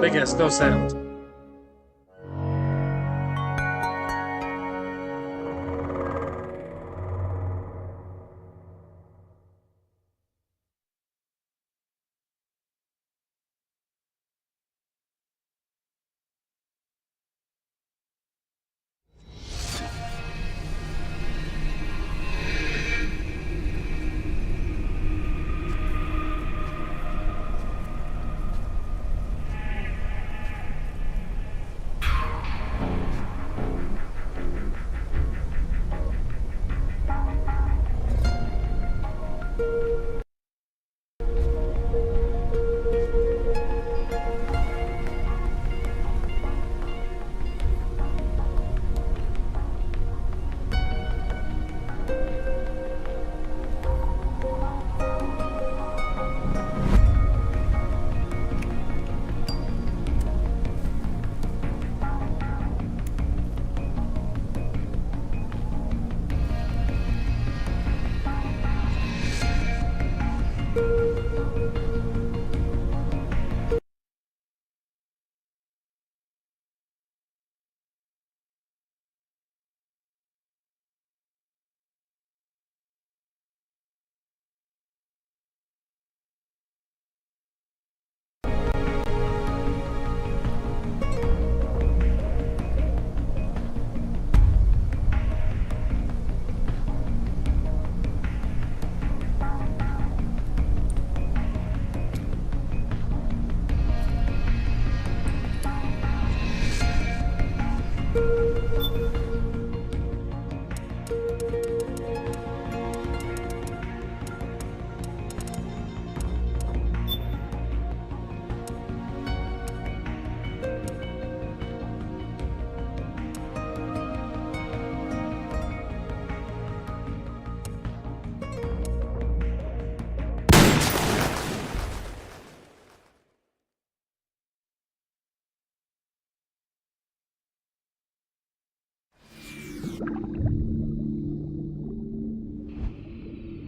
biggest, no sound.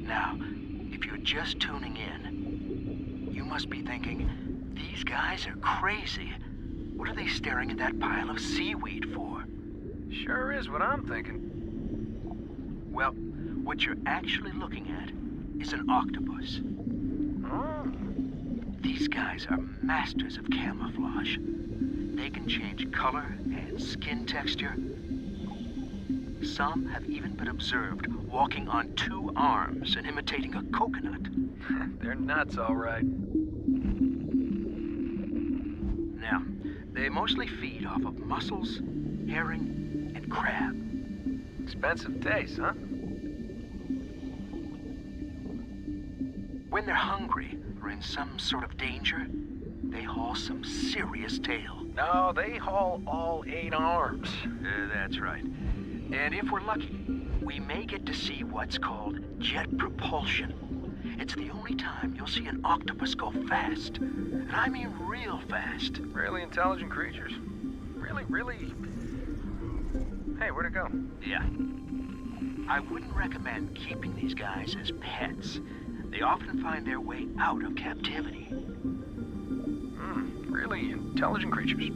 Now, if you're just tuning in, you must be thinking, these guys are crazy. What are they staring at that pile of seaweed for? Sure is what I'm thinking. Well, what you're actually looking at is an octopus. Oh. These guys are masters of camouflage. They can change color and skin texture. Some have even been observed walking on two arms and imitating a coconut. They're nuts, all right. Now, they mostly feed off of mussels, herring, and crab. Expensive taste, huh? When they're hungry or in some sort of danger, they haul some serious tail. No, they haul all 8 arms. That's right. And if we're lucky, we may get to see what's called jet propulsion. It's the only time you'll see an octopus go fast. And I mean real fast. Really intelligent creatures. Really... Hey, where'd it go? Yeah. I wouldn't recommend keeping these guys as pets. They often find their way out of captivity. Really intelligent creatures.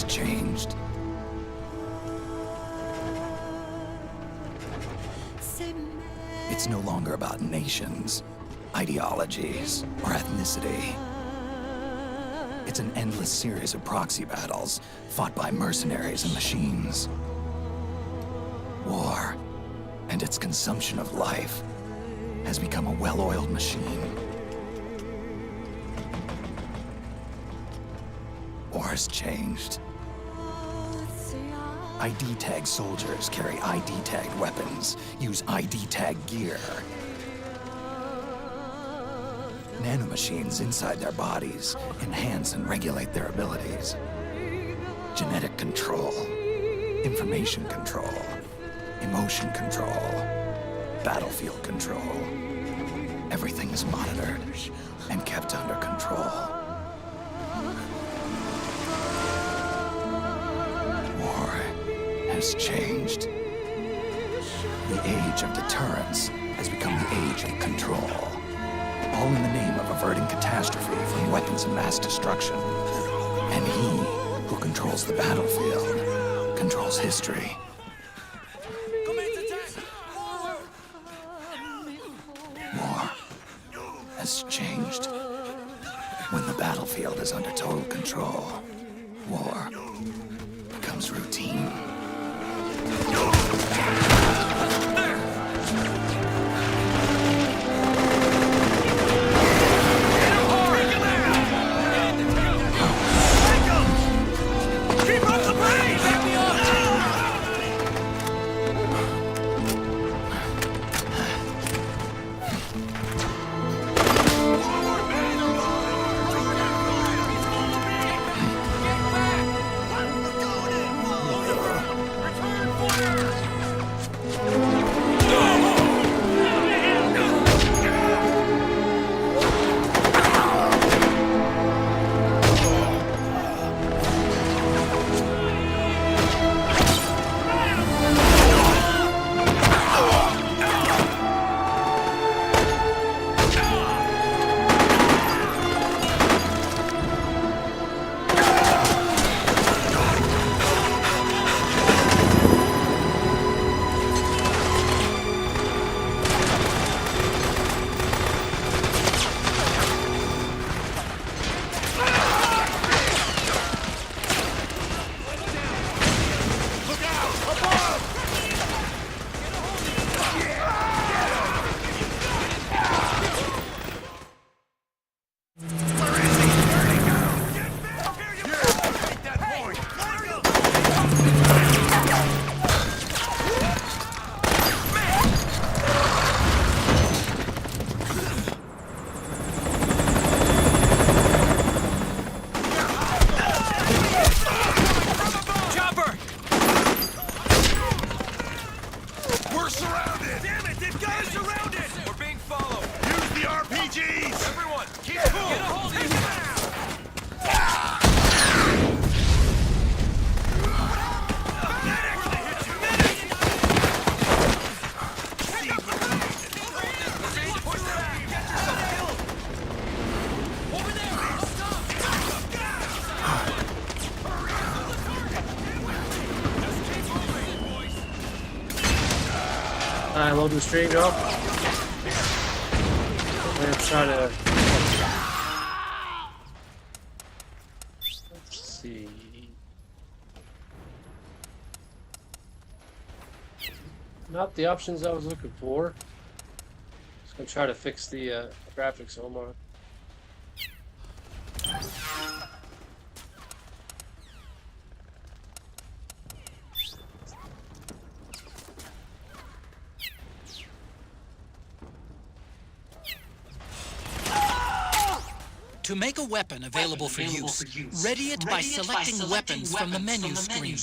has changed. It's no longer about nations, ideologies, or ethnicity. It's an endless series of proxy battles fought by mercenaries and machines. War, and its consumption of life, has become a well-oiled machine. War's changed. ID-tagged soldiers carry ID-tagged weapons, use ID-tagged gear. Nanomachines inside their bodies enhance and regulate their abilities. Genetic control, information control, emotion control, battlefield control. Everything's monitored and kept under control. War has changed. The age of deterrence has become the age of control. All in the name of averting catastrophe from weapons of mass destruction. And he who controls the battlefield controls history. War has changed. When the battlefield is under total control, war becomes routine. Alright, load the stream, y'all. I'm gonna try to. Let's see. Not the options I was looking for. Just gonna try to fix the graphics on my. To make a weapon available for use, ready it by selecting weapons from the menu screen.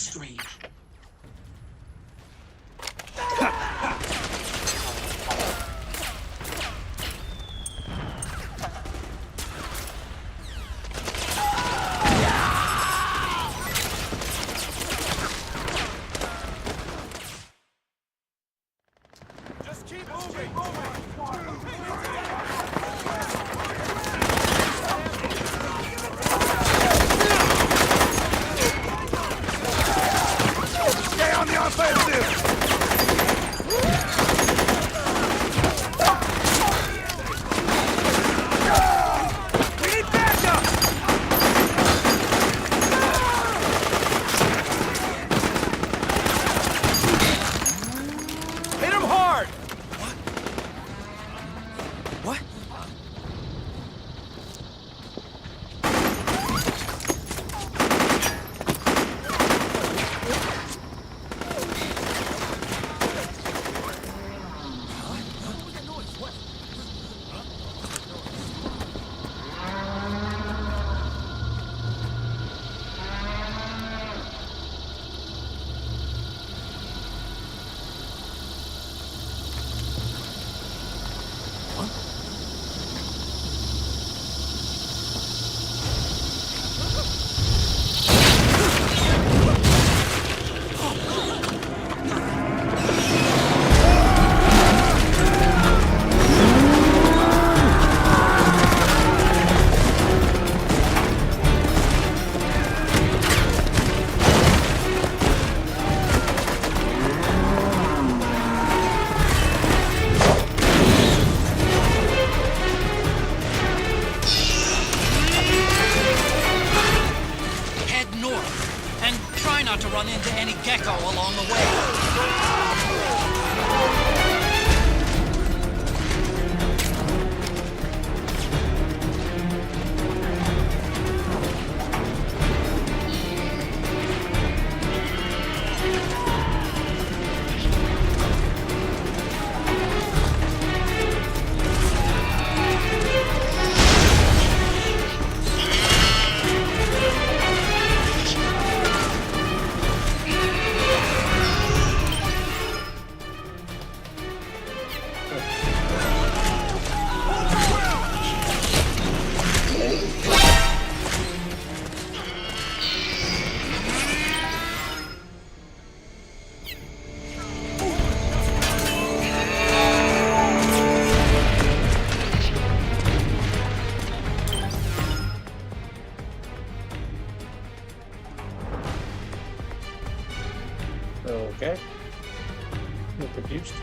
want to run into any gecko along the way. Okay. I'm confused.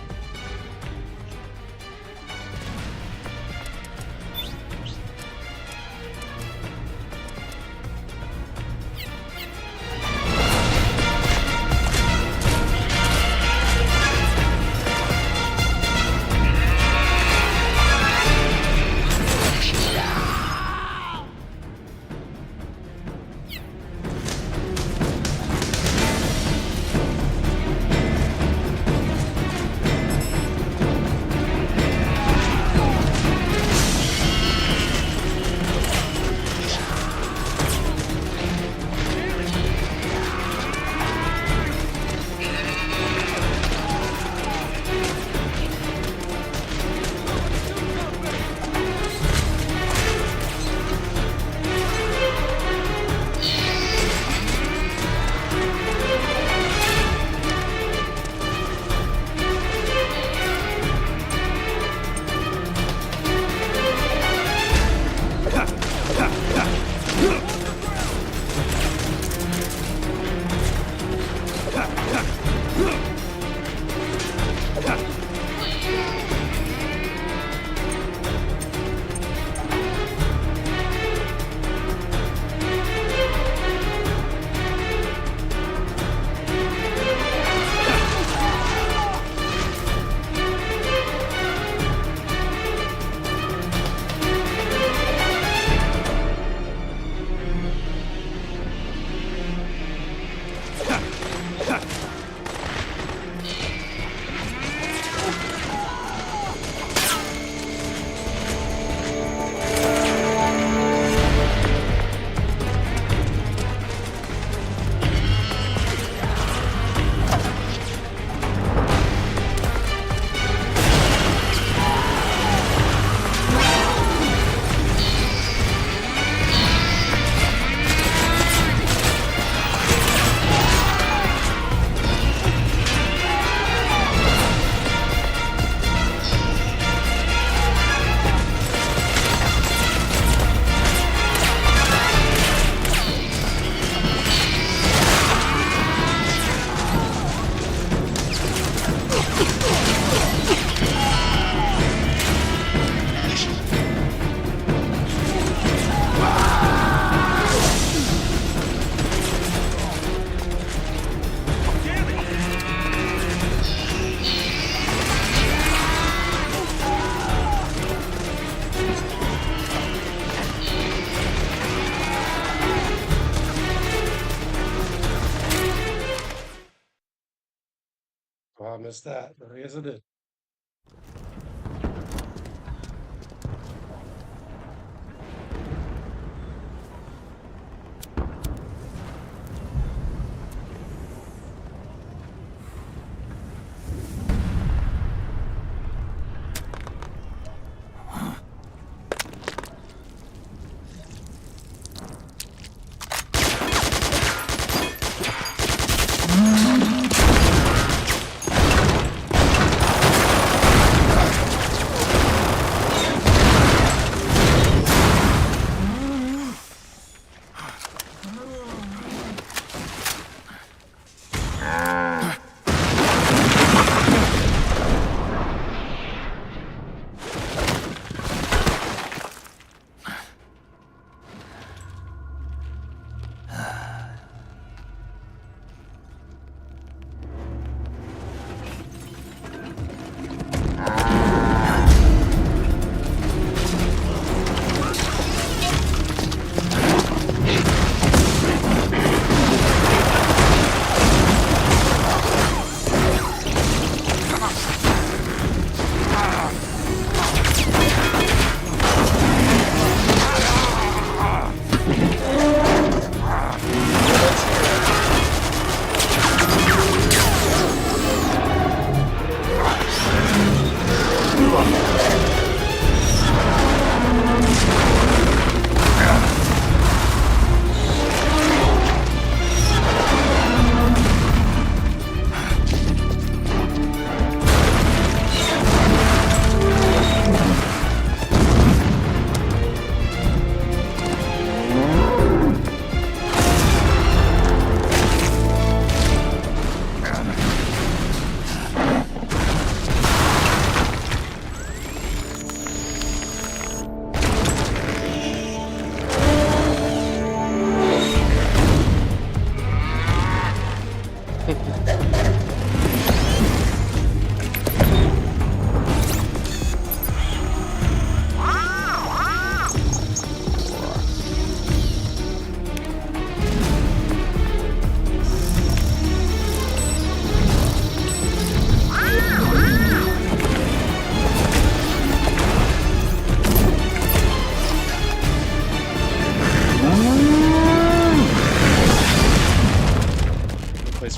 Oh, I missed that. I guess I did.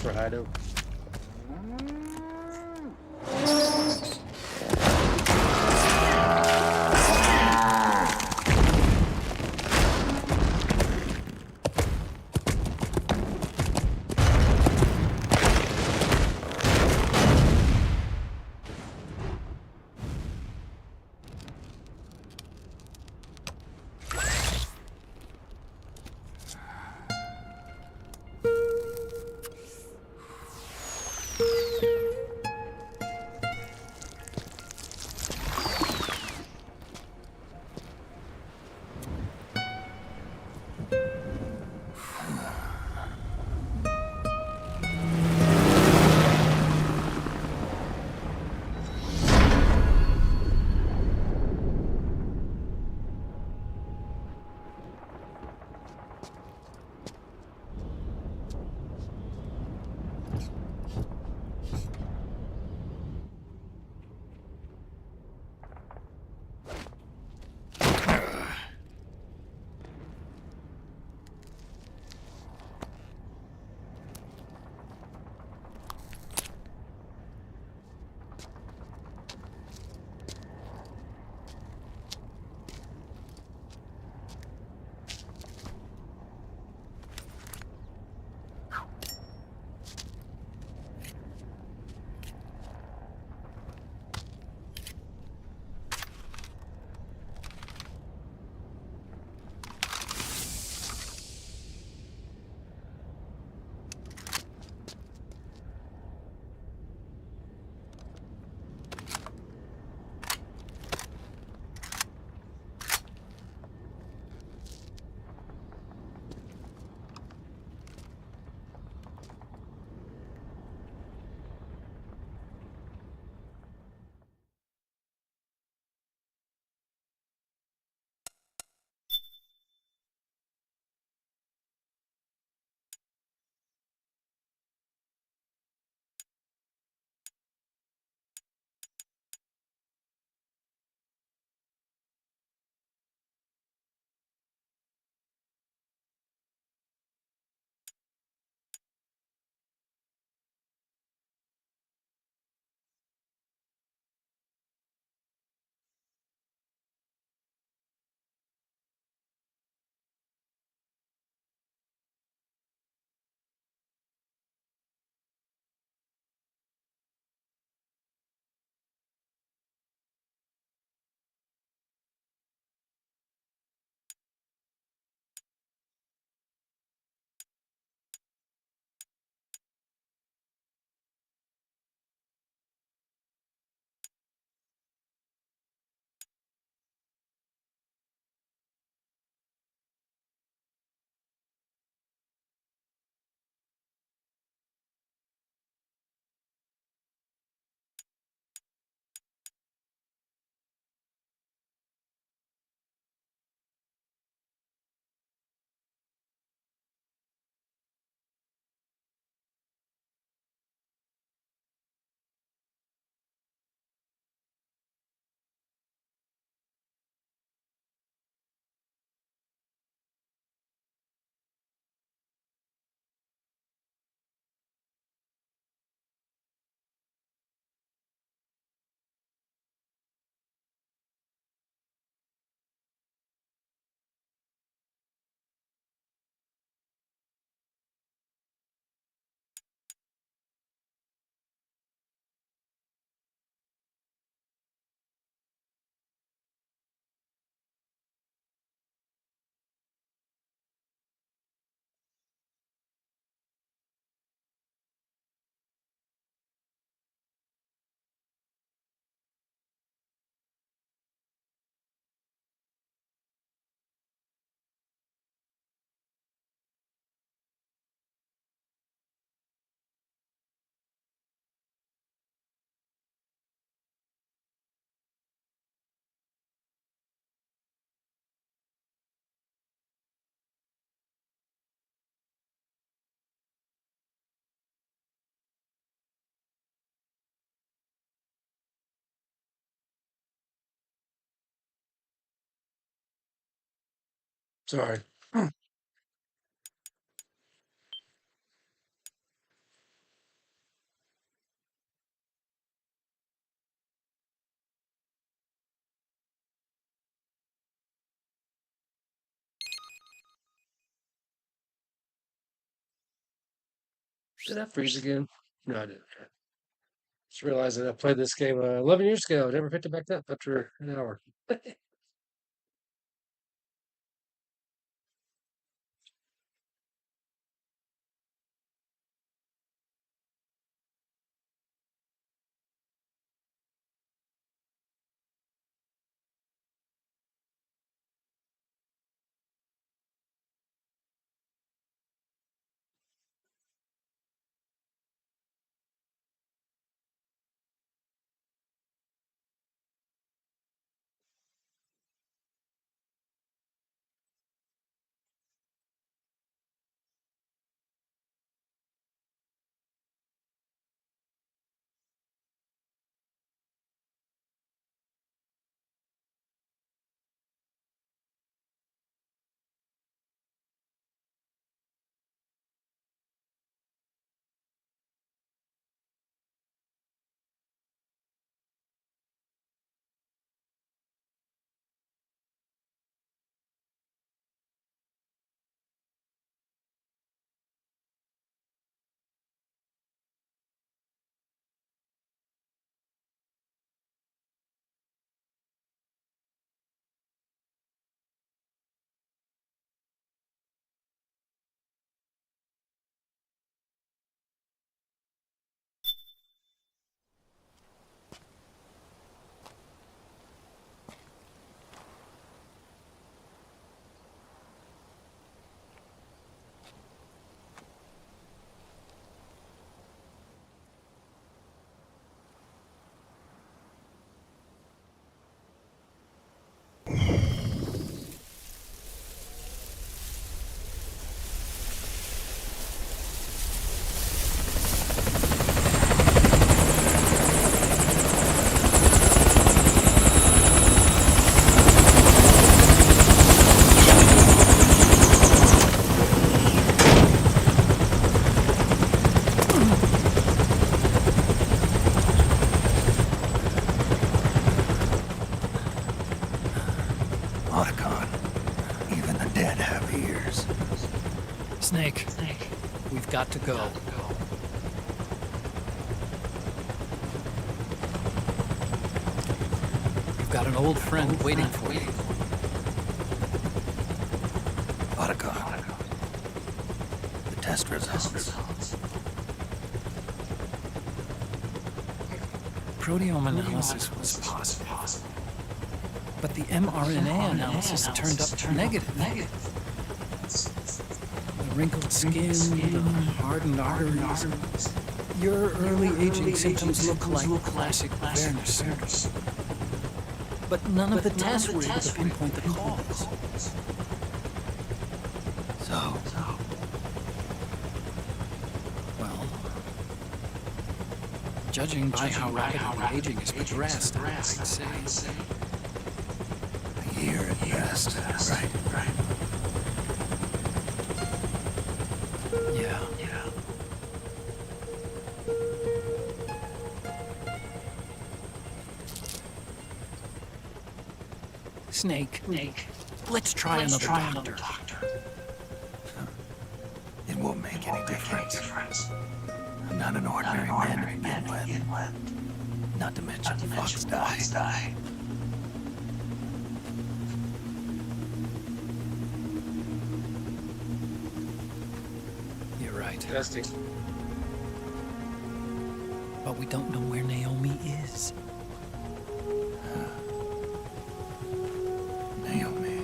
for hideout. Sorry. Did that freeze again? No, I didn't. Just realized that I played this game 11 years ago. Never picked it back up after an hour. Otacon. Even the dead have ears. Snake, we've got to go. You've got an old friend waiting for you. Otacon. The test results. Proteome analysis was positive, but the mRNA analysis turned up negative. The wrinkled skin, the hardened arteries. Your early aging symptoms look like classic awareness. But none of the tests were able to pinpoint the cause. So, Well, judging by how rapidly aging has progressed, I'd say a year at best, right? yeah. Snake, let's try another doctor. It won't make any difference. I'm not an ordinary man to begin with. Not to mention Fox die. You're right. Testing. But we don't know where Naomi is. Naomi.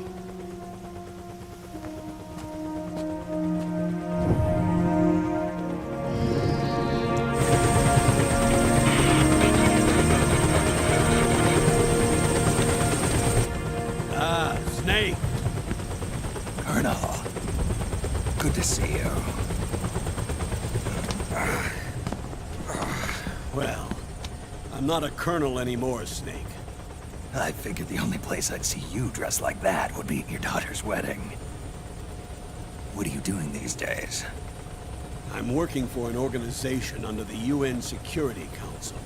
Snake! Colonel. Good to see you. Well, I'm not a colonel anymore, Snake. I figured the only place I'd see you dressed like that would be at your daughter's wedding. What are you doing these days? I'm working for an organization under the UN Security Council.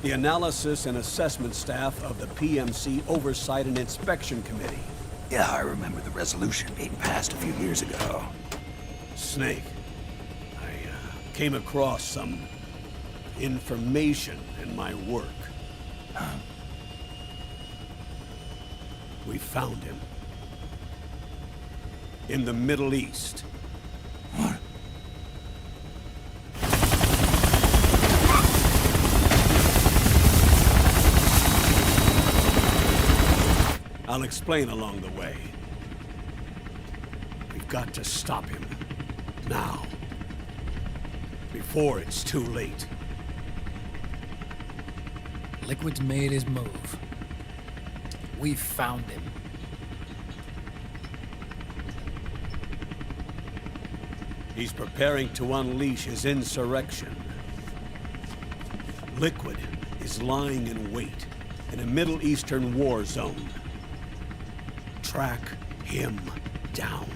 The Analysis and Assessment Staff of the PMC Oversight and Inspection Committee. Yeah, I remember the resolution being passed a few years ago. Snake, I came across some information in my work. We found him. In the Middle East. What? I'll explain along the way. We've got to stop him. Now. Before it's too late. Liquid's made his move. We found him. He's preparing to unleash his insurrection. Liquid is lying in wait in a Middle Eastern war zone. Track him down.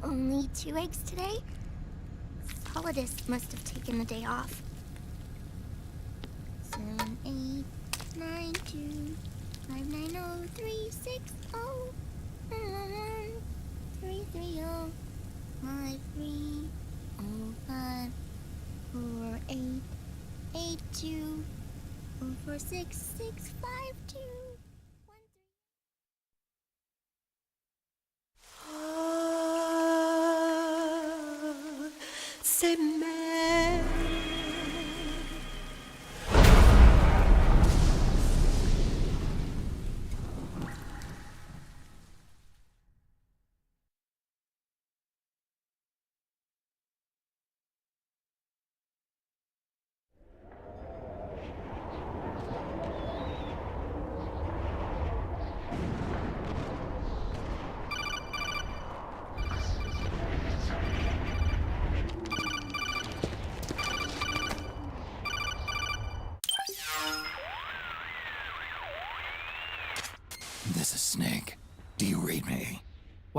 Only 2 eggs today? Solidus must have taken the day off. 7, 8, 9, 2, 5, 9, 0, 3, 6, 0, 3, 3, 0, 5, 3, 0, 5, 4, 8, 8, 2, 4, 4, 6, 6, 5, 2. C'est mère.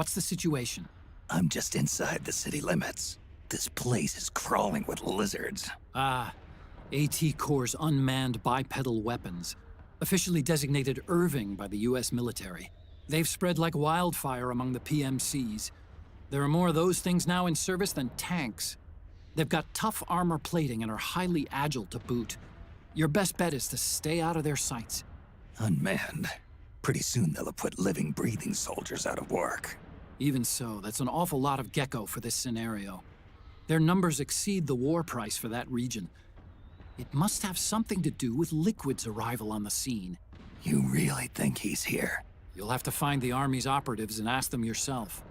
What's the situation? I'm just inside the city limits. This place is crawling with lizards. Ah, AT Corps' unmanned bipedal weapons, officially designated Irving by the US military. They've spread like wildfire among the PMCs. There are more of those things now in service than tanks. They've got tough armor plating and are highly agile to boot. Your best bet is to stay out of their sights. Unmanned. Pretty soon they'll have put living, breathing soldiers out of work. Even so, that's an awful lot of gecko for this scenario. Their numbers exceed the war price for that region. It must have something to do with Liquid's arrival on the scene. You really think he's here? You'll have to find the Army's operatives and ask them yourself.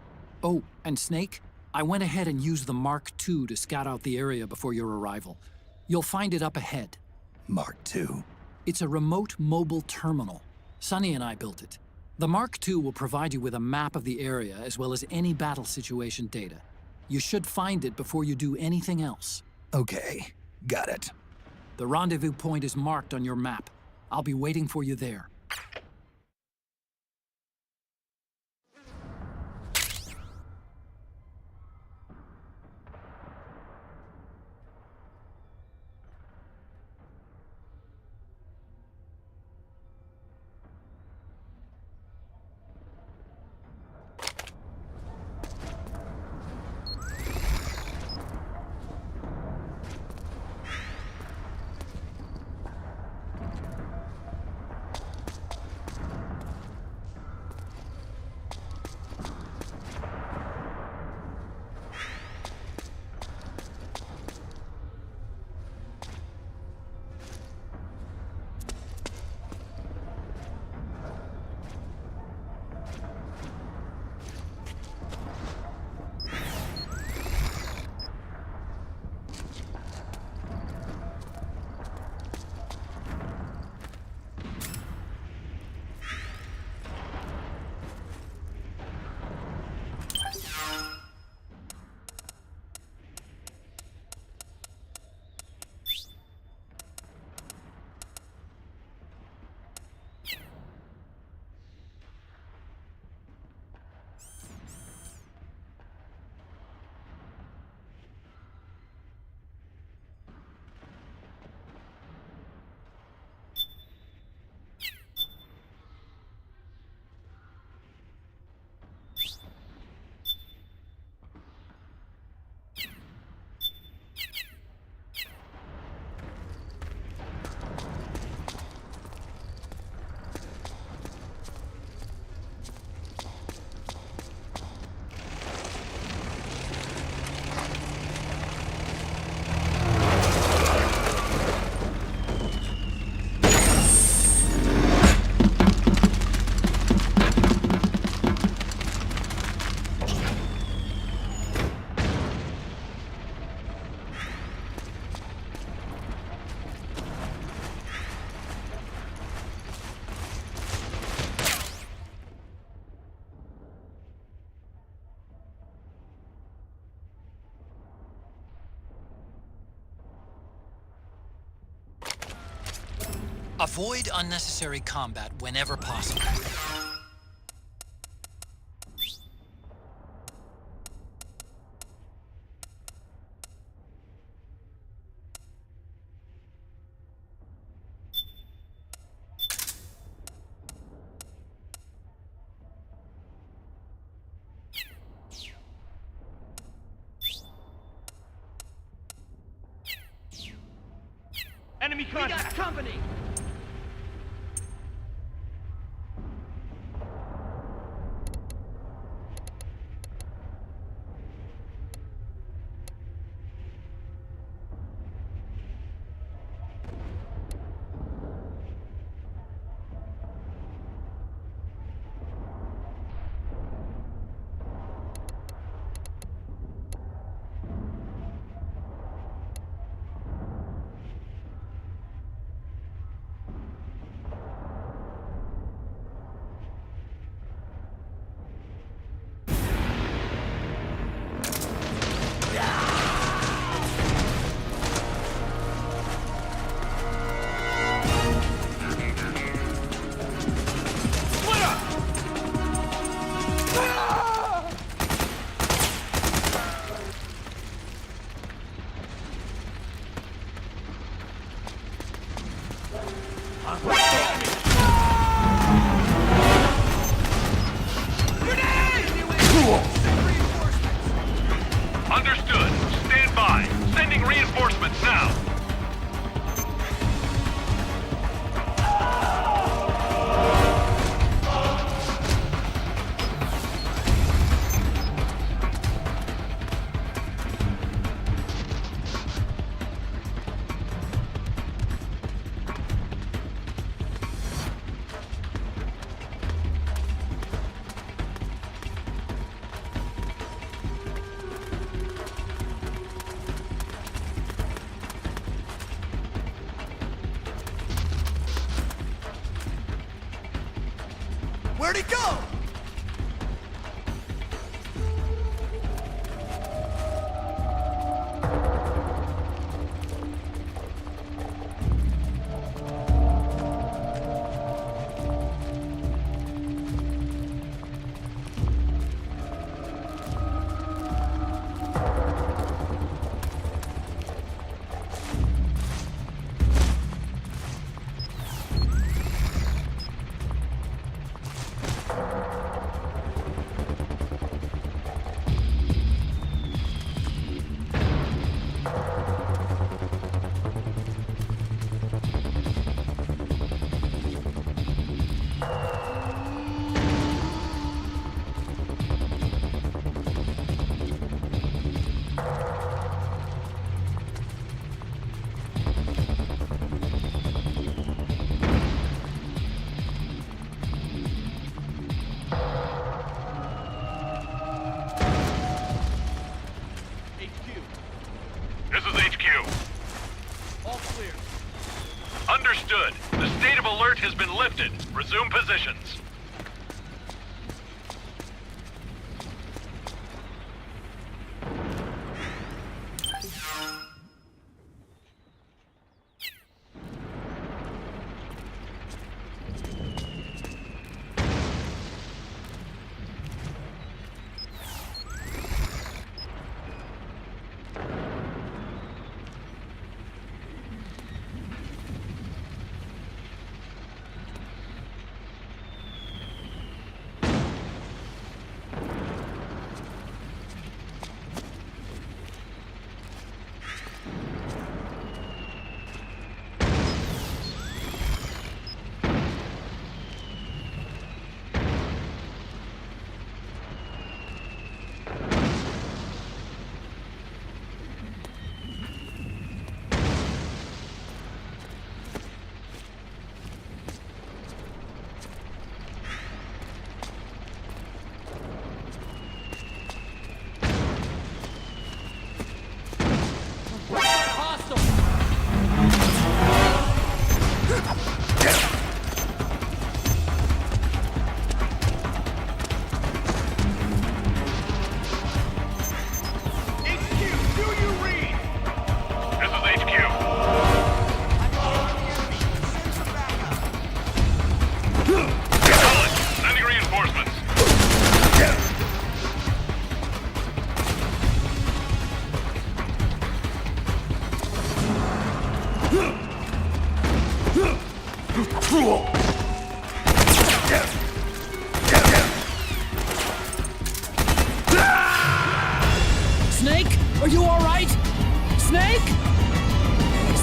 Oh, and Snake, I went ahead and used the Mark II to scout out the area before your arrival. You'll find it up ahead. Mark II? It's a remote mobile terminal. Sonny and I built it. The Mark II will provide you with a map of the area as well as any battle situation data. You should find it before you do anything else. Okay, got it. The rendezvous point is marked on your map. I'll be waiting for you there. Avoid unnecessary combat whenever possible. Enemy contact! We got company! Where'd he go? This is HQ. All clear. Understood. The state of alert has been lifted. Resume positions. Snake? Are you all right? Snake?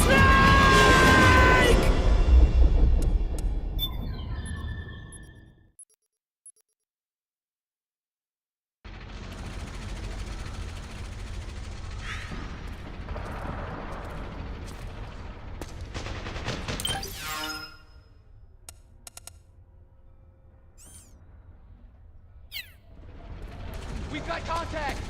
Snake! We've got contact!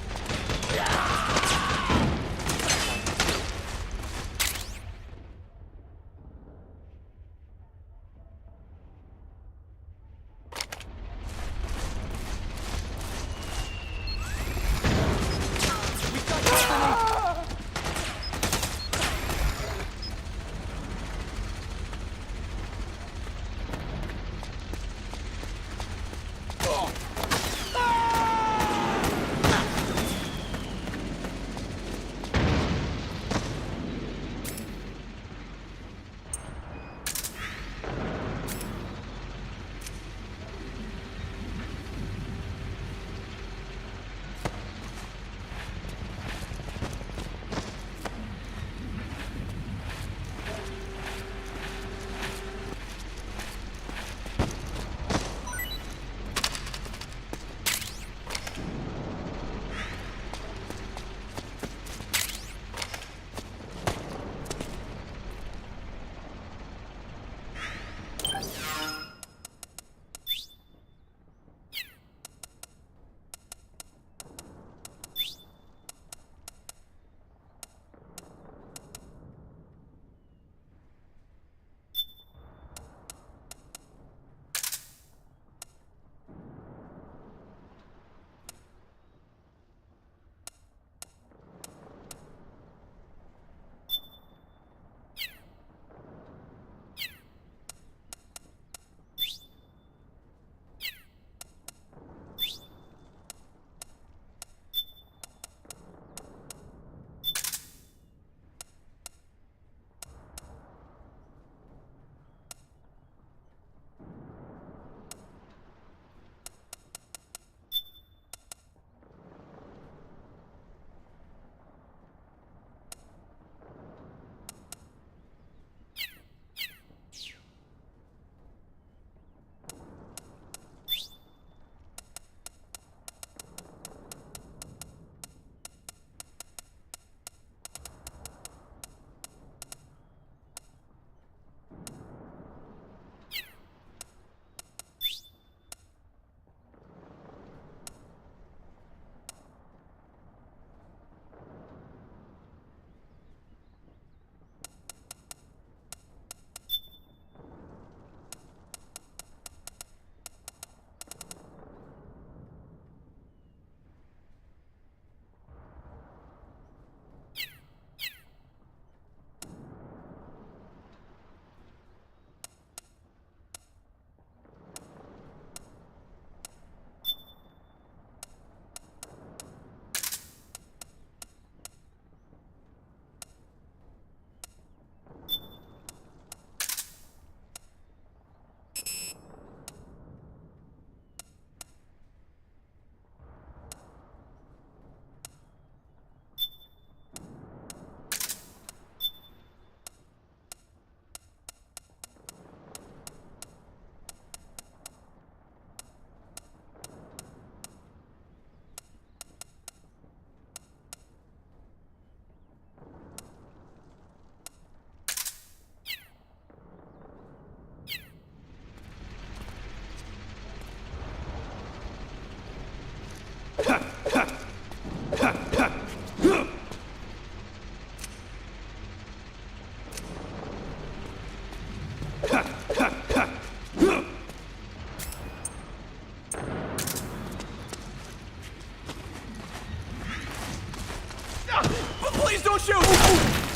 Don't shoot!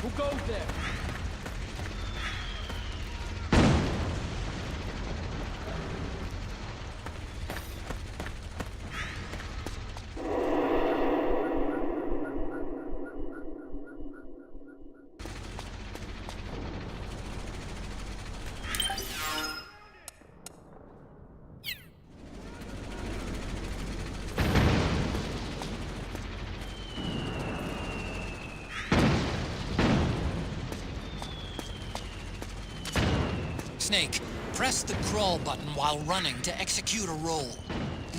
Who goes there? Snake, press the crawl button while running to execute a roll.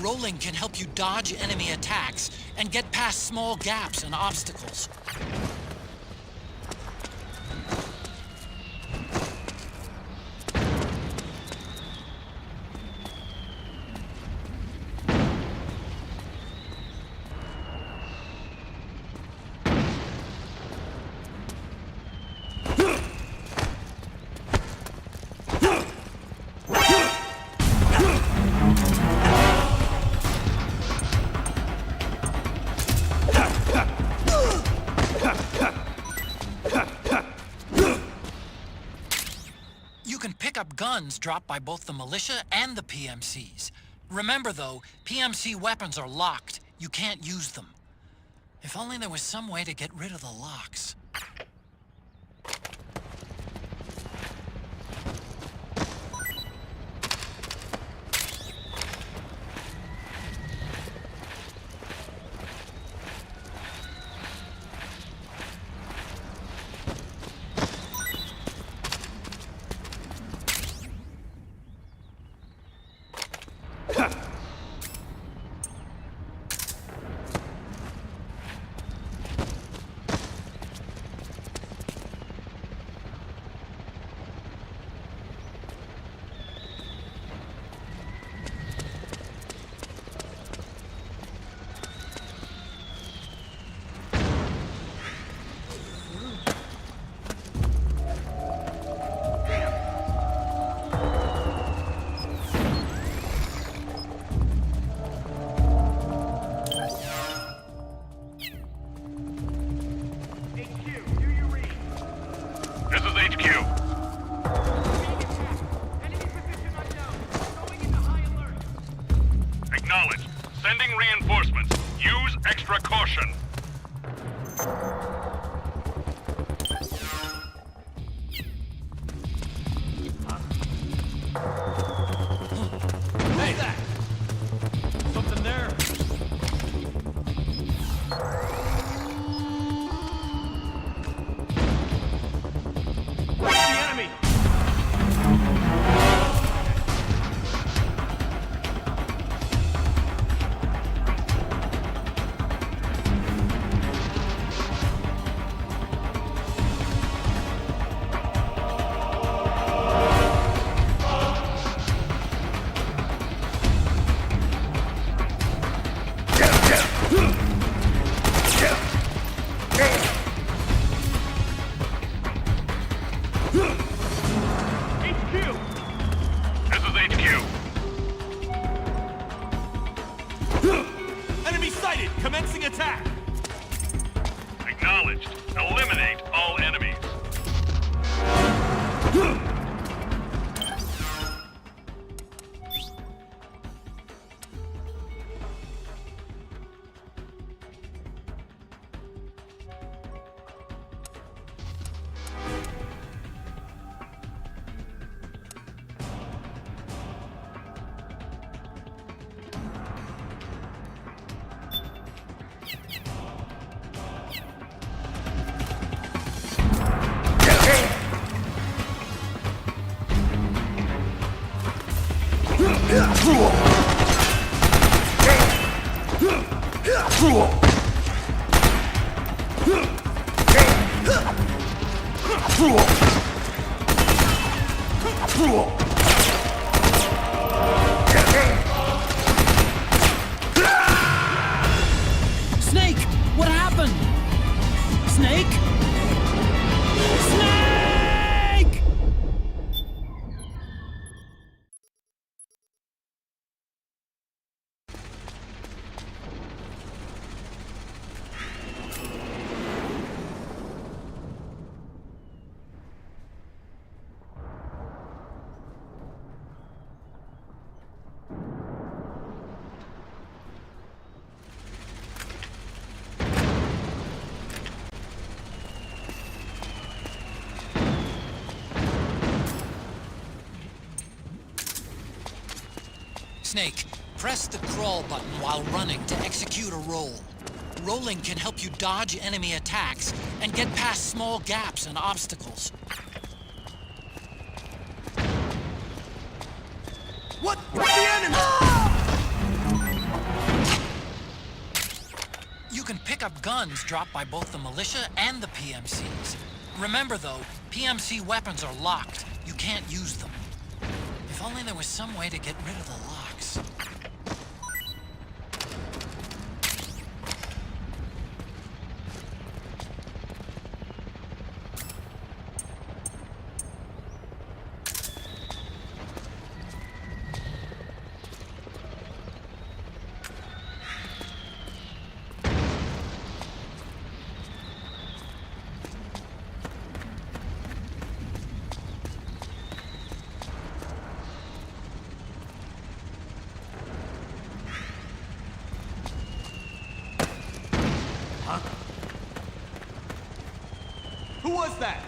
Rolling can help you dodge enemy attacks and get past small gaps and obstacles. Guns dropped by both the militia and the PMCs. Remember though, PMC weapons are locked. You can't use them. If only there was some way to get rid of the locks. Snake! What happened? Snake? Snake! Snake, press the crawl button while running to execute a roll. Rolling can help you dodge enemy attacks and get past small gaps and obstacles. What? The enemy! You can pick up guns dropped by both the militia and the PMCs. Remember though, PMC weapons are locked. You can't use them. If only there was some way to get rid of the locks. Who was that?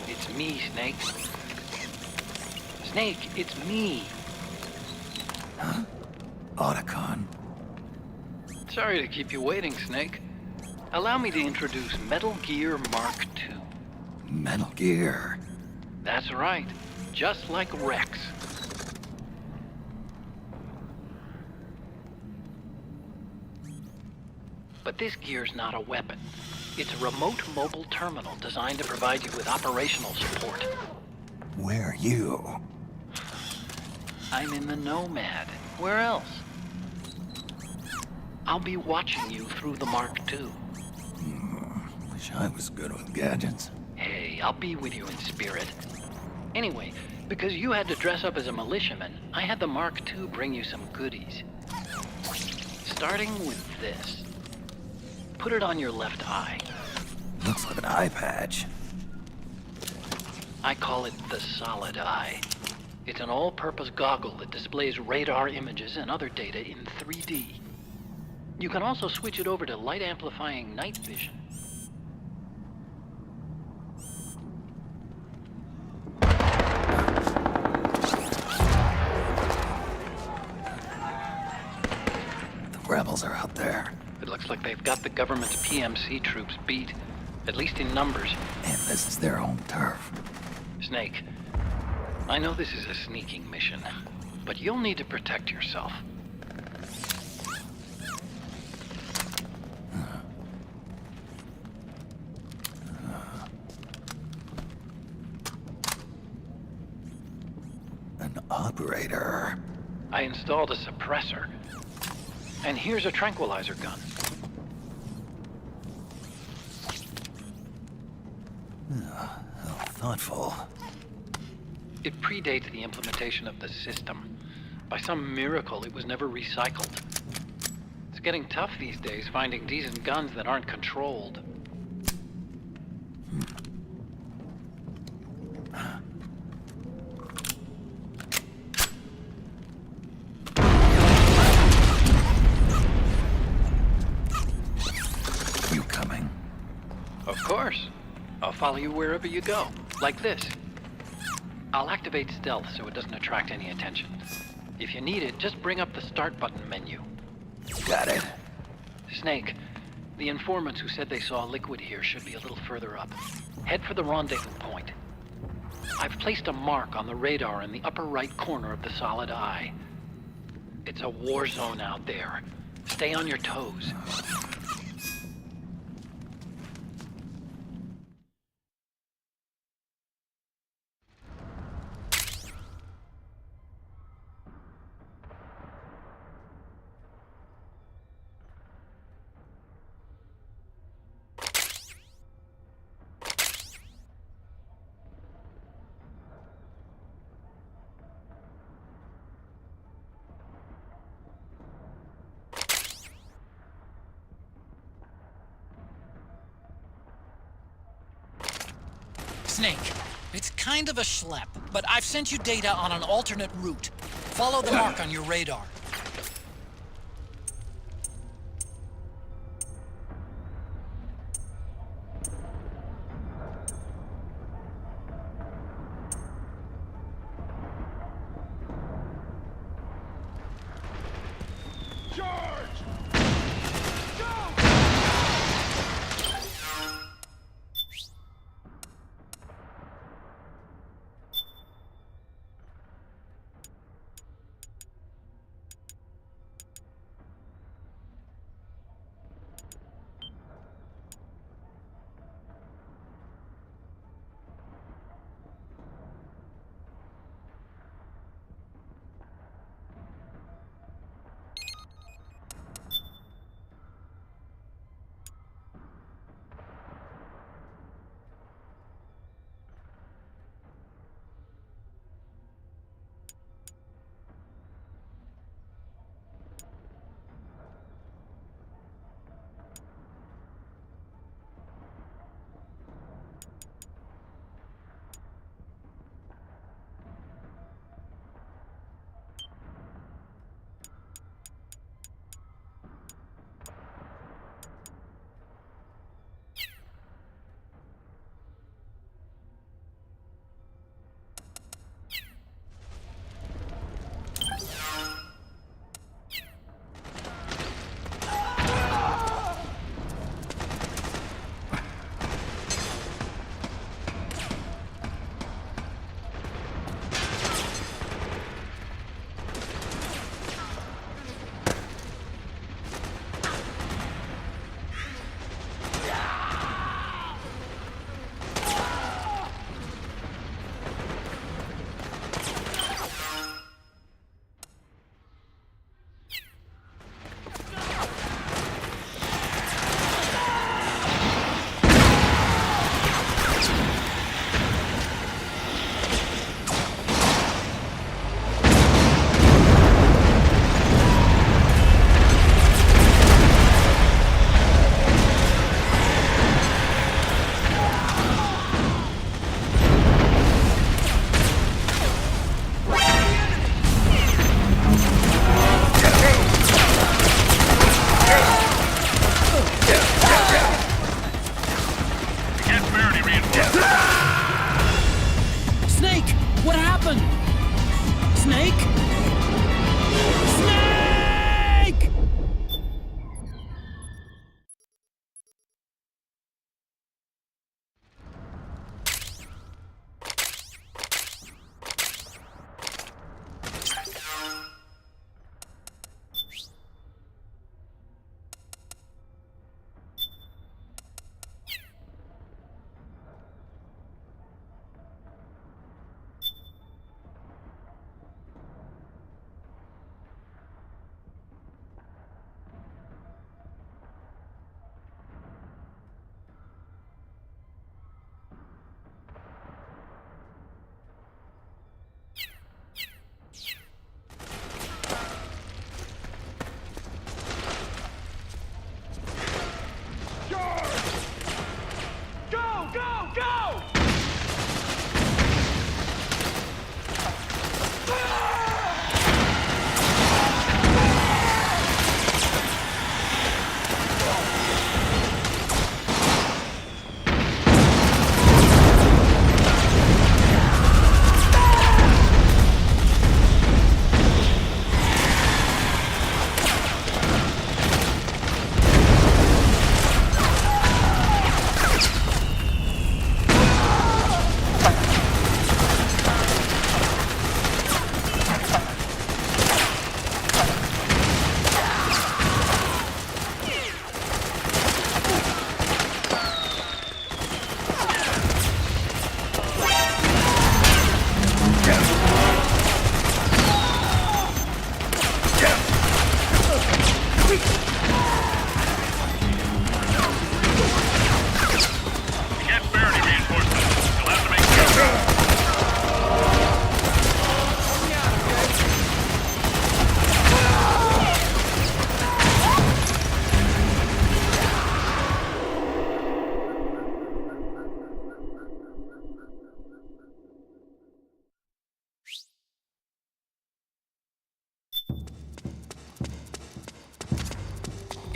It's me, Snake. Snake, it's me. Huh? Otacon. Sorry to keep you waiting, Snake. Allow me to introduce Metal Gear Mark II. Metal Gear. That's right. Just like Rex. But this gear's not a weapon. It's a remote mobile terminal designed to provide you with operational support. Where are you? I'm in the Nomad. Where else? I'll be watching you through the Mark II. Wish I was good with gadgets. Hey, I'll be with you in spirit. Anyway, because you had to dress up as a militiaman, I had the Mark II bring you some goodies. Starting with this. Put it on your left eye. Looks like an eye patch. I call it the Solid Eye. It's an all-purpose goggle that displays radar images and other data in 3D. You can also switch it over to light-amplifying night vision. The rebels are out there. It looks like they've got the government's PMC troops beat, at least in numbers. And this is their home turf. Snake, I know this is a sneaking mission, but you'll need to protect yourself. An operator. I installed a suppressor. And here's a tranquilizer gun. How thoughtful. It predates the implementation of the system. By some miracle, it was never recycled. It's getting tough these days finding decent guns that aren't controlled. You coming? Of course. I'll follow you wherever you go. Like this. I'll activate stealth so it doesn't attract any attention. If you need it, just bring up the start button menu. Got it. Snake, the informants who said they saw liquid here should be a little further up. Head for the rendezvous point. I've placed a mark on the radar in the upper right corner of the Solid Eye. It's a war zone out there. Stay on your toes. Snake, it's kind of a schlep, but I've sent you data on an alternate route. Follow the mark on your radar.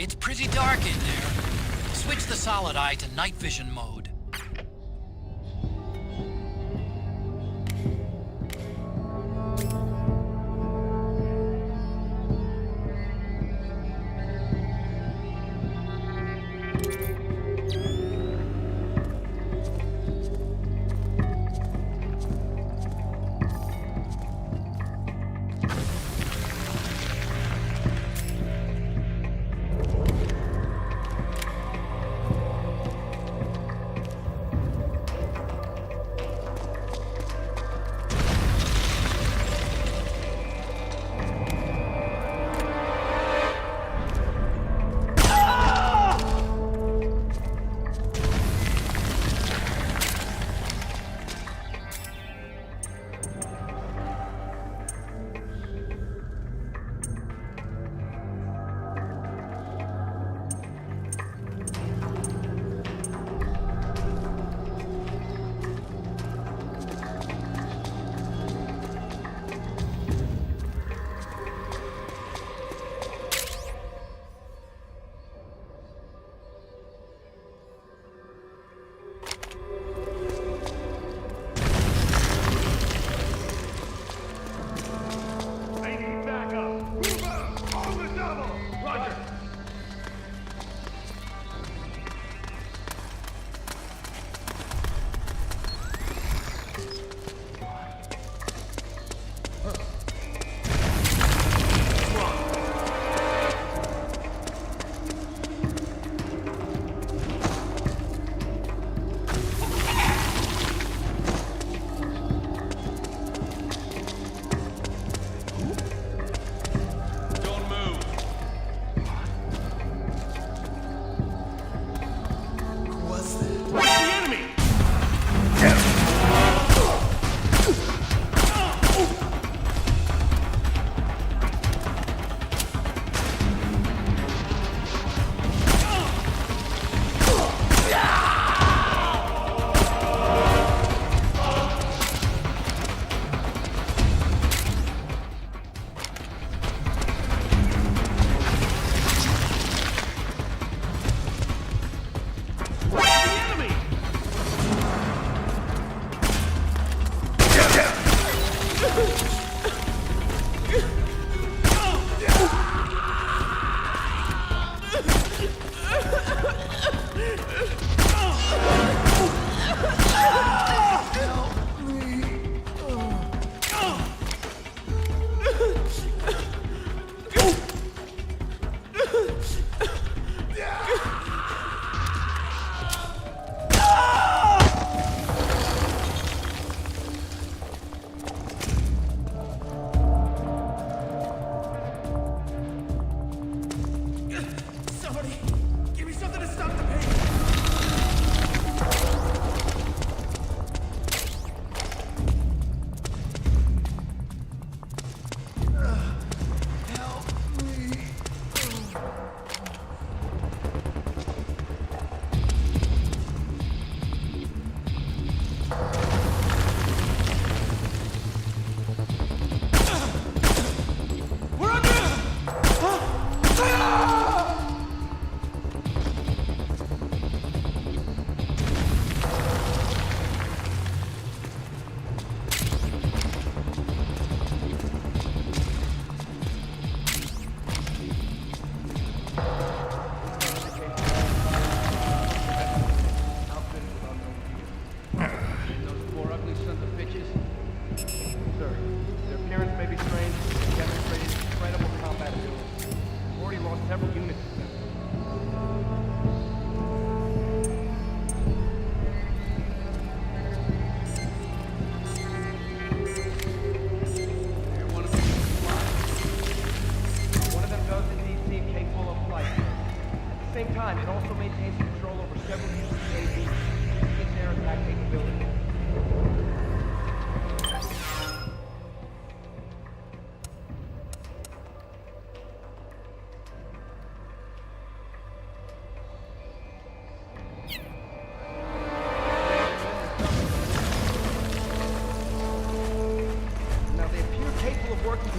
It's pretty dark in there. Switch the solid eye to night vision mode.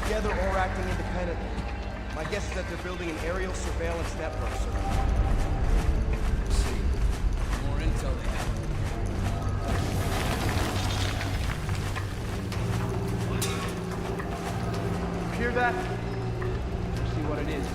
together or acting independently. My guess is that they're building an aerial surveillance network, sir. See, the more intel they have. You hear that? See what it is.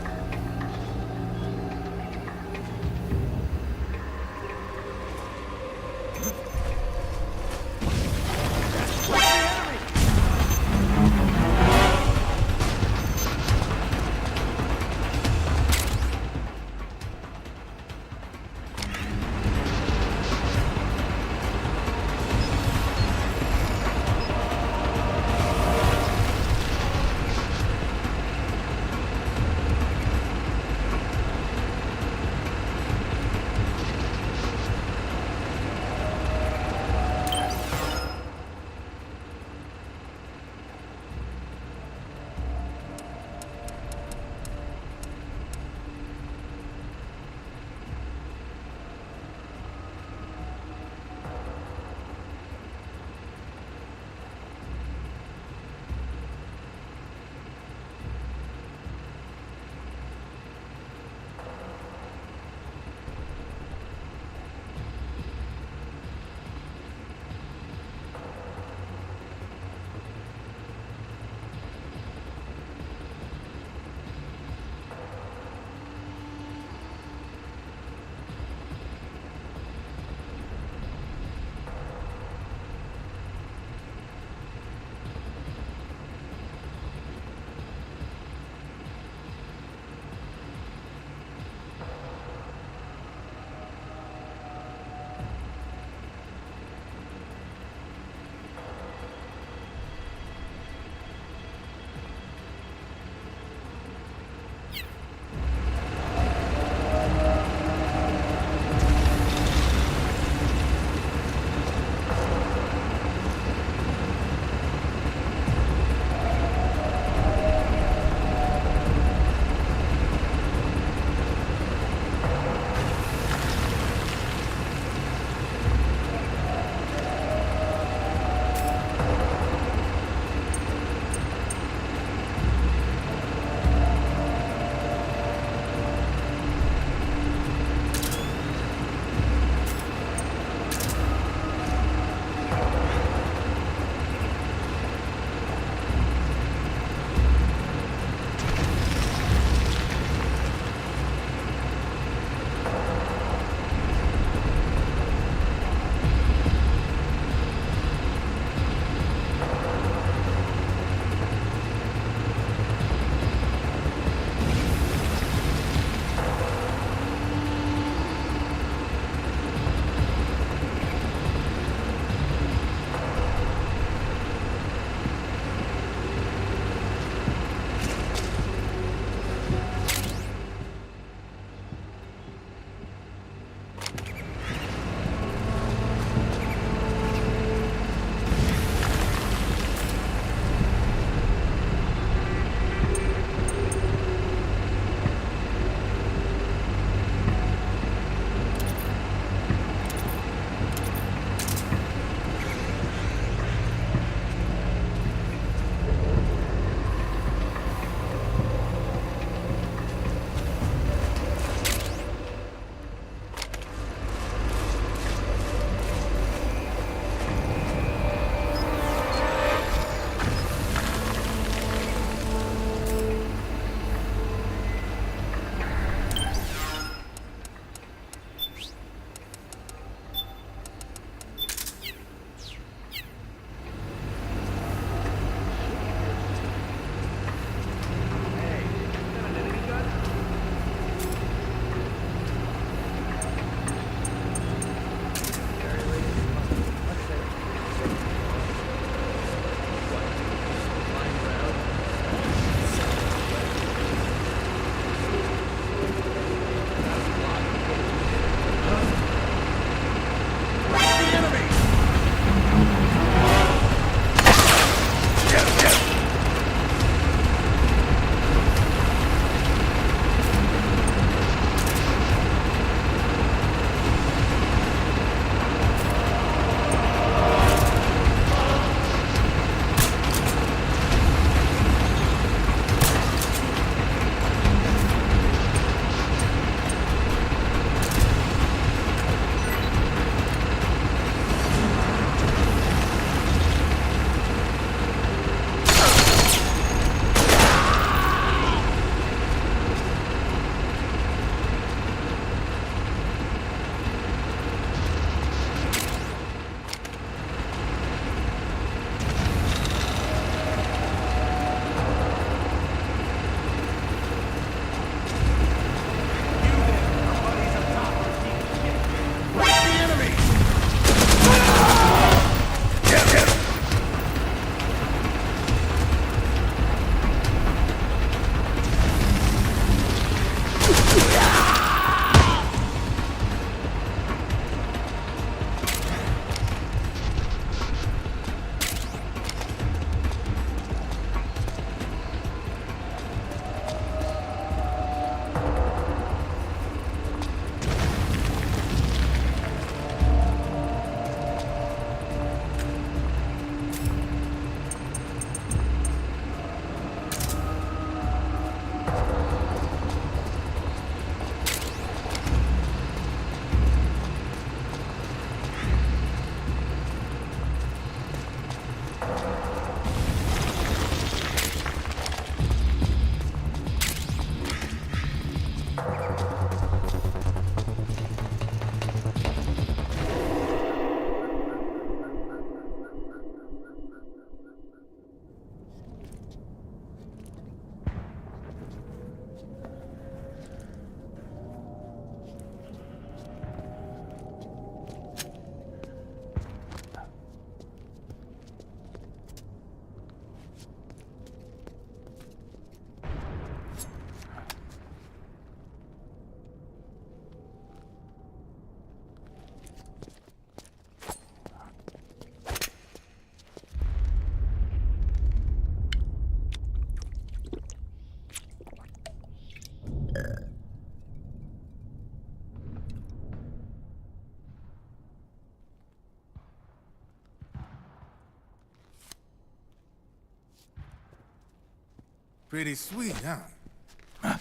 Pretty sweet, huh?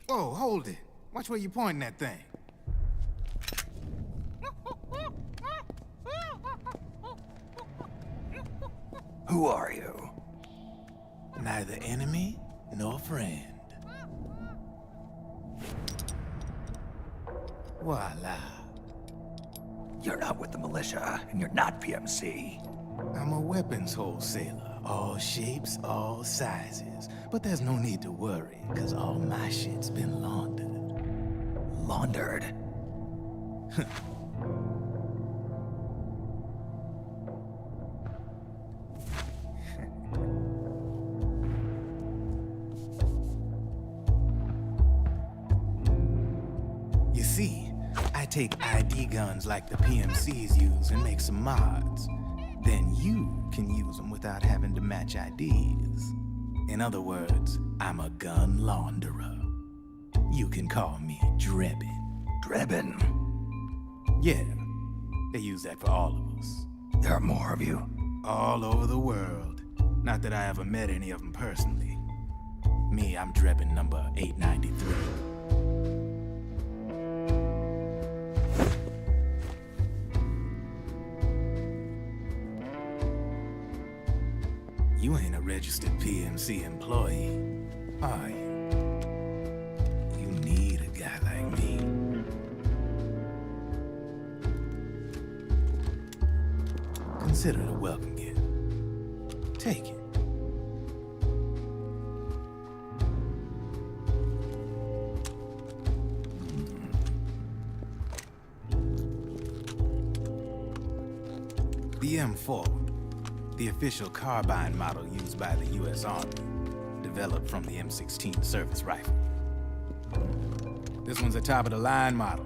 Whoa, hold it. Watch where you pointing that thing. Who are you? Neither enemy nor friend. Voila. You're not with the militia, and you're not PMC. I'm a weapons wholesaler. All shapes, all sizes. But there's no need to worry, because all my shit's been laundered. Laundered? You see, I take ID guns like the PMCs use and make some mods. Then you can use them without having to match IDs. In other words, I'm a gun launderer. You can call me Drebin. Drebin? Yeah, they use that for all of us. There are more of you? All over the world. Not that I ever met any of them personally. Me, I'm Drebin number 893. You ain't a registered PMC employee, are you? You need a guy like me. Consider it a welcome gift. Take it. The M4, the official carbine model used by the U.S. Army, developed from the M16 service rifle. This one's a top-of-the-line model,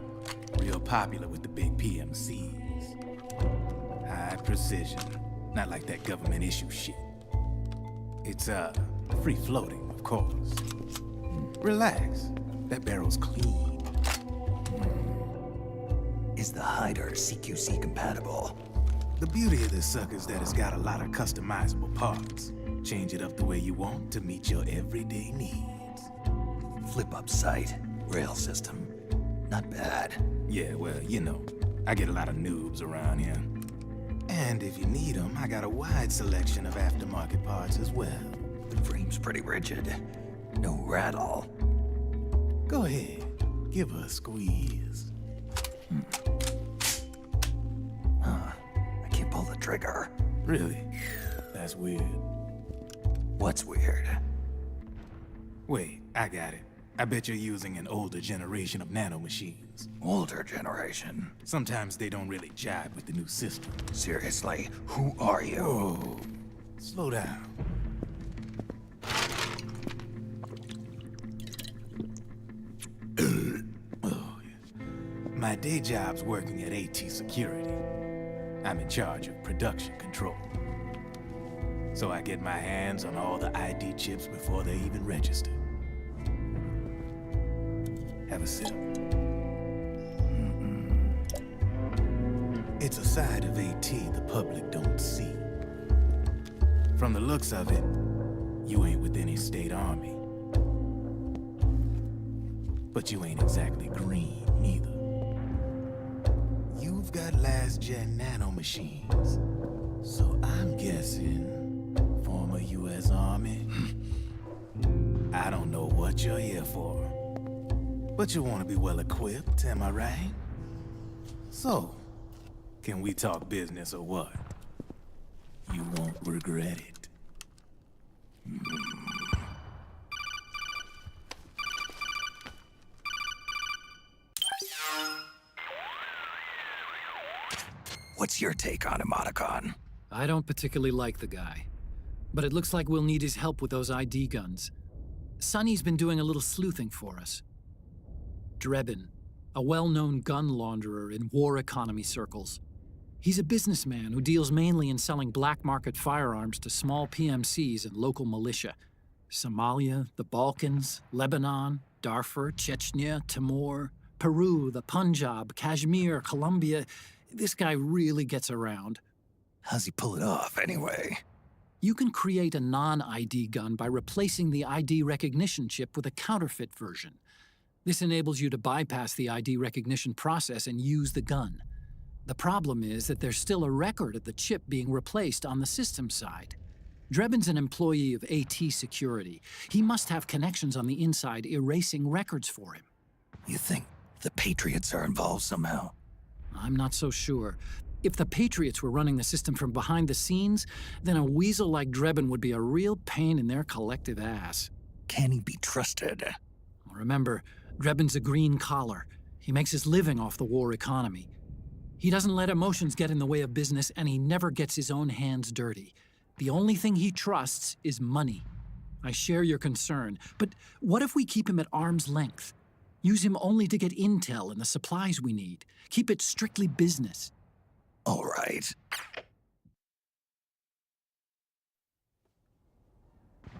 real popular with the big PMCs. High precision, not like that government issue shit. It's, free-floating, of course. Relax, that barrel's clean. Is the hider CQC compatible? The beauty of this sucker is that it's got a lot of customizable parts. Change it up the way you want to meet your everyday needs. Flip-up sight, rail system. Not bad. Yeah, well, you know, I get a lot of noobs around here. And if you need them, I got a wide selection of aftermarket parts as well. The frame's pretty rigid. No rattle. Go ahead, give her a squeeze. I can't pull the trigger. Really? That's weird. What's weird? Wait, I got it. I bet you're using an older generation of nanomachines. Older generation? Sometimes they don't really jive with the new system. Seriously, who are you? Whoa. Slow down. Oh, yeah. My day job's working at AT Security. I'm in charge of production control. So I get my hands on all the ID chips before they even register. Have a sip. It's a side of AT the public don't see. From the looks of it, you ain't with any state army. But you ain't exactly green, neither. You've got last-gen nanomachines. So I'm guessing former U.S. Army. I don't know what you're here for. But you want to be well-equipped, am I right? So, can we talk business or what? You won't regret it. What's your take on Emoticon? I don't particularly like the guy. But it looks like we'll need his help with those ID guns. Sonny's been doing a little sleuthing for us. Drebin, a well-known gun launderer in war economy circles. He's a businessman who deals mainly in selling black market firearms to small PMCs and local militia. Somalia, the Balkans, Lebanon, Darfur, Chechnya, Timor, Peru, the Punjab, Kashmir, Colombia. This guy really gets around. How's he pull it off, anyway? You can create a non-ID gun by replacing the ID recognition chip with a counterfeit version. This enables you to bypass the ID recognition process and use the gun. The problem is that there's still a record of the chip being replaced on the system side. Drebin's an employee of AT Security. He must have connections on the inside erasing records for him. You think the Patriots are involved somehow? I'm not so sure. If the Patriots were running the system from behind the scenes, then a weasel like Drebin would be a real pain in their collective ass. Can he be trusted? Remember, Drebin's a green collar. He makes his living off the war economy. He doesn't let emotions get in the way of business, and he never gets his own hands dirty. The only thing he trusts is money. I share your concern, but what if we keep him at arm's length? Use him only to get intel and the supplies we need. Keep it strictly business. All right.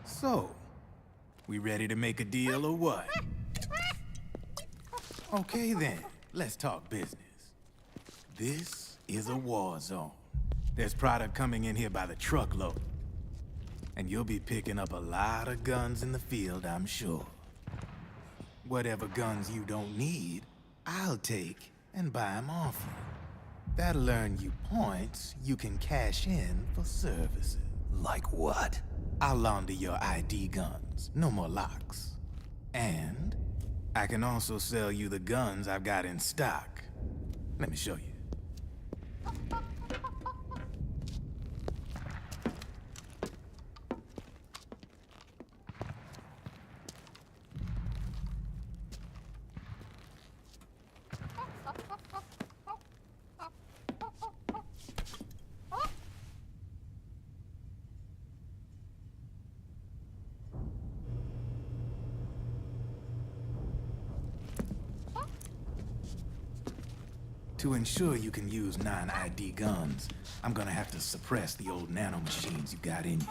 So, we ready to make a deal or what? Okay then, let's talk business. This is a war zone. There's product coming in here by the truckload. And you'll be picking up a lot of guns in the field, I'm sure. Whatever guns you don't need, I'll take and buy them off you. That'll earn you points you can cash in for services. Like what? I'll launder your ID guns, no more locks. And I can also sell you the guns I've got in stock. Let me show you. To ensure you can use non-ID guns, I'm gonna have to suppress the old nanomachines you got in you.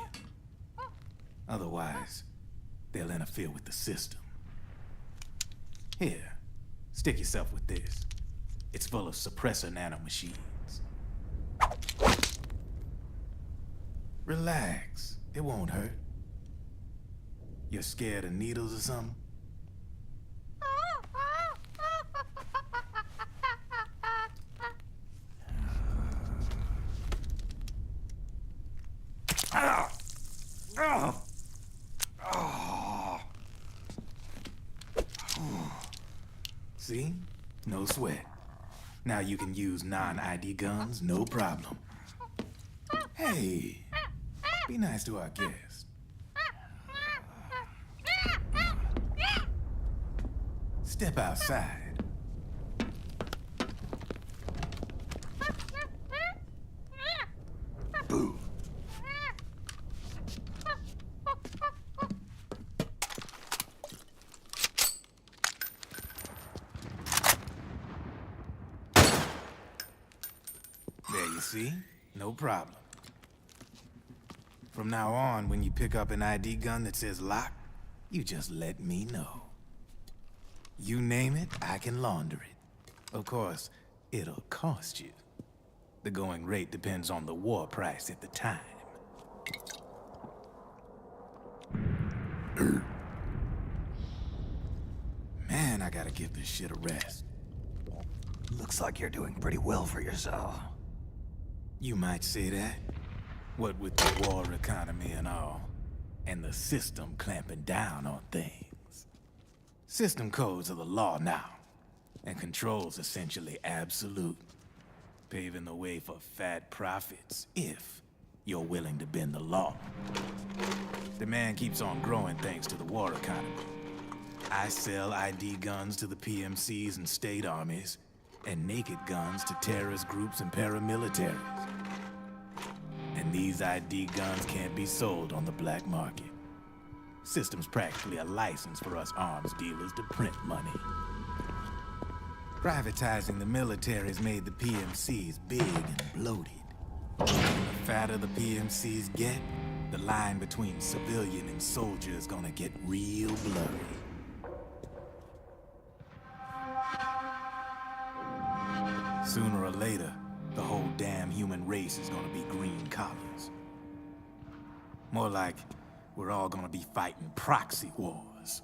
Otherwise, they'll interfere with the system. Here, stick yourself with this. It's full of suppressor nanomachines. Relax, it won't hurt. You're scared of needles or something? See? No sweat. Now you can use non-ID guns, no problem. Hey, be nice to our guest. Step outside. Boo. There you see? No problem. From now on, when you pick up an ID gun that says lock, you just let me know. You name it, I can launder it. Of course, it'll cost you. The going rate depends on the war price at the time. Man, I gotta give this shit a rest. Looks like you're doing pretty well for yourself. You might say that. What with the war economy and all, and the system clamping down on things. System codes are the law now, and control's essentially absolute, paving the way for fat profits if you're willing to bend the law. Demand keeps on growing thanks to the war economy. I sell ID guns to the PMCs and state armies, and naked guns to terrorist groups and paramilitaries. And these ID guns can't be sold on the black market. System's practically a license for us arms dealers to print money. Privatizing the military's made the PMCs big and bloated. The fatter the PMCs get, the line between civilian and soldier is gonna get real blurry. Sooner or later, the whole damn human race is gonna be green collars. More like we're all gonna be fighting proxy wars.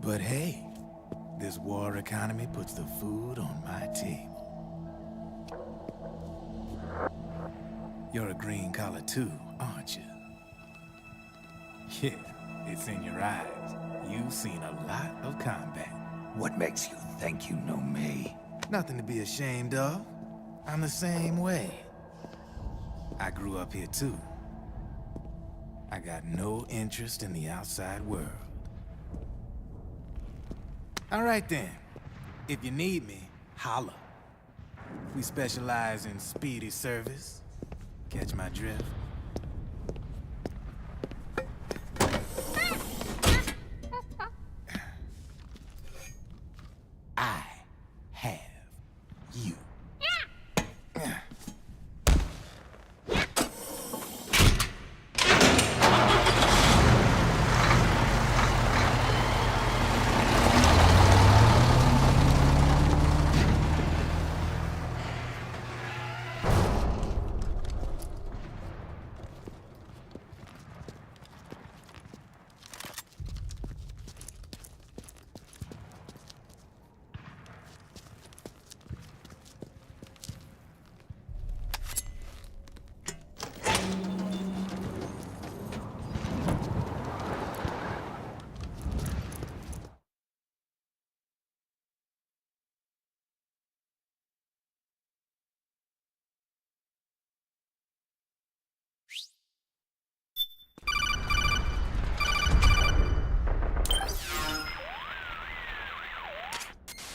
But hey, this war economy puts the food on my table. You're a green collar too, aren't you? Yeah, it's in your eyes. You've seen a lot of combat. What makes you think you know me? Nothing to be ashamed of. I'm the same way. I grew up here too. I got no interest in the outside world. All right then. If you need me, holla. We specialize in speedy service. Catch my drift? I have you.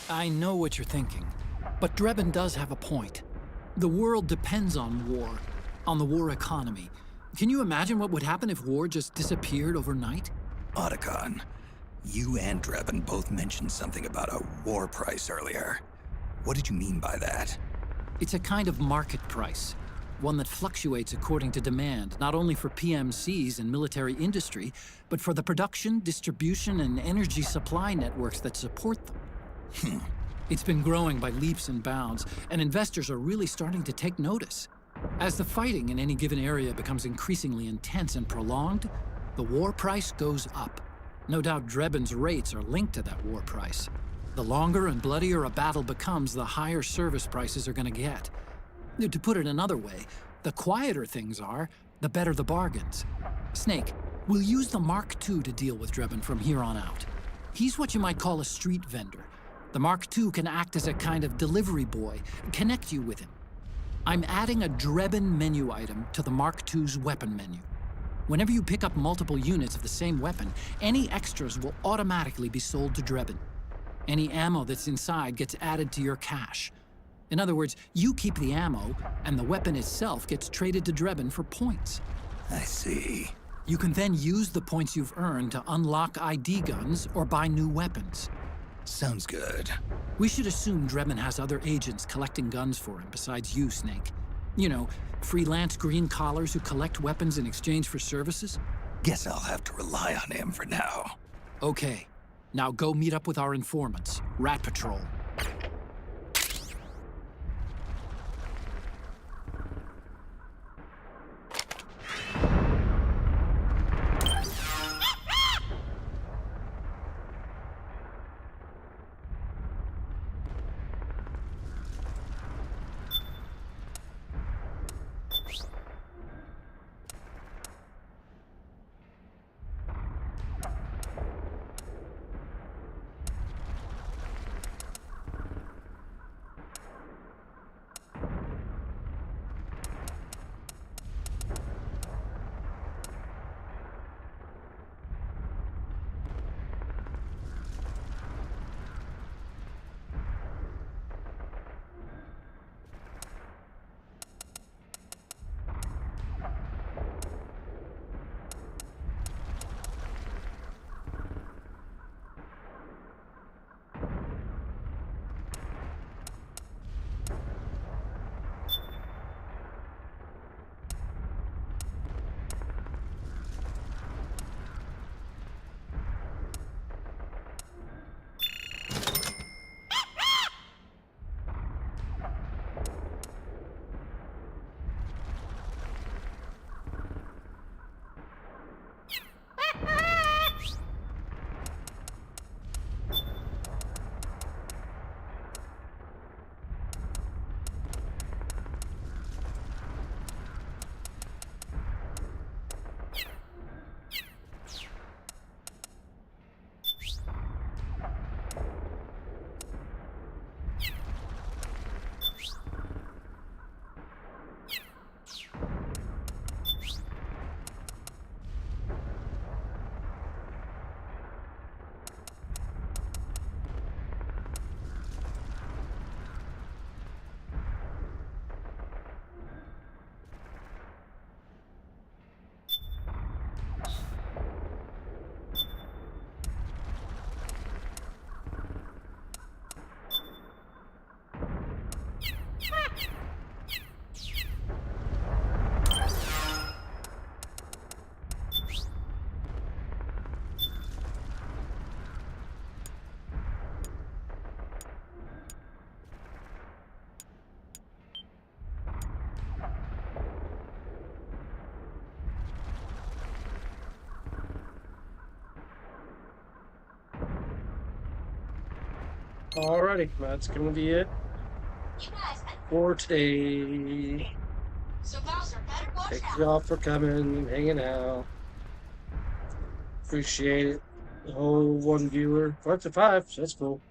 I know what you're thinking, but Drebin does have a point. The world depends on war, on the war economy. Can you imagine what would happen if war just disappeared overnight? Otacon, you and Drebin both mentioned something about a war price earlier. What did you mean by that? It's a kind of market price, one that fluctuates according to demand, not only for PMCs and military industry, but for the production, distribution, and energy supply networks that support them. It's been growing by leaps and bounds, and investors are really starting to take notice. As the fighting in any given area becomes increasingly intense and prolonged, the war price goes up. No doubt Drebin's rates are linked to that war price. The longer and bloodier a battle becomes, the higher service prices are going to get. To put it another way, the quieter things are, the better the bargains. Snake, we'll use the Mark II to deal with Drebin from here on out. He's what you might call a street vendor. The Mark II can act as a kind of delivery boy, connect you with him. I'm adding a Drebin menu item to the Mark II's weapon menu. Whenever you pick up multiple units of the same weapon, any extras will automatically be sold to Drebin. Any ammo that's inside gets added to your cache. In other words, you keep the ammo, and the weapon itself gets traded to Drebin for points. I see. You can then use the points you've earned to unlock ID guns or buy new weapons. Sounds good. We should assume Drebin has other agents collecting guns for him besides you, Snake. You know, freelance green collars who collect weapons in exchange for services? Guess I'll have to rely on him for now. Okay. Now go meet up with our informants, Rat Patrol. Alrighty, that's gonna be it for today. Thank you all for coming and hanging out. Appreciate it. The whole one viewer. 4 to 5, so that's cool.